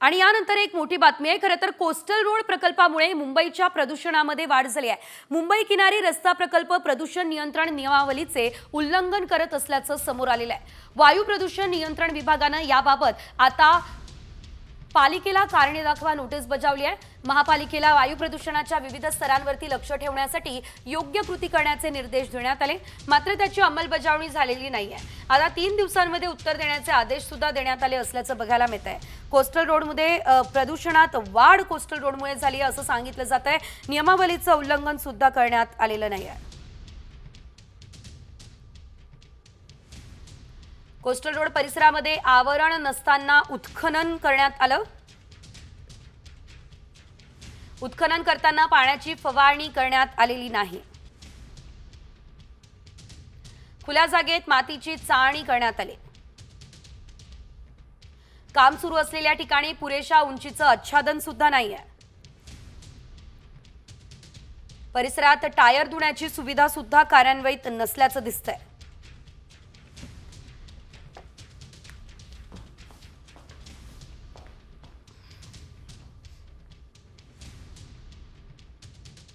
आणि यानंतर एक मोठी बातमी आहे। खरं तर कोस्टल रोड प्रकल्पामुळे मुंबईच्या प्रदूषणामध्ये वाढ झाली आहे। मुंबई किनारी रस्ता प्रकल्प प्रदूषण नियंत्रण नियमावलीचे उल्लंघन करत असल्याचं समोर आलेलं आहे। वायू प्रदूषण नियंत्रण विभागाने याबाबत आता पालिकेला कारणे दाखवा नोटीस बजावली आहे। महापालिकेला वायू प्रदूषणाच्या विविध स्तरांवरती लक्ष ठेवण्यासाठी योग्य कृती करण्याचे निर्देश देण्यात आले, मात्र त्याची अंमलबजावणी झालेली नाहीये। आता 3 दिवसांमध्ये उत्तर देण्याचे आदेश सुद्धा देण्यात आले असल्याचं बघायला मिळतंय। कोस्टल रोडमध्ये प्रदूषणात वाढ कोस्टल रोडमुळे झाली असं सांगितलं जातंय। नियमावलीचं उल्लंघन सुद्धा करण्यात आलेलं नाहीये। कोस्टल रोड परिसरामध्ये आवरण नसताना उत्खनन करण्यात आलं। उत्खनन करताना पाण्याची फवारणी करण्यात आलेली नाही। खुल्या जागेत मातीची चाळणी करण्यात आली। काम सुरू असलेल्या ठिकाणी पुरेशा उंचीचं आच्छादन सुद्धा नाहीये। परिसरात टायर धुण्याची सुविधा सुद्धा कार्यान्वित नसल्याचं दिसतंय।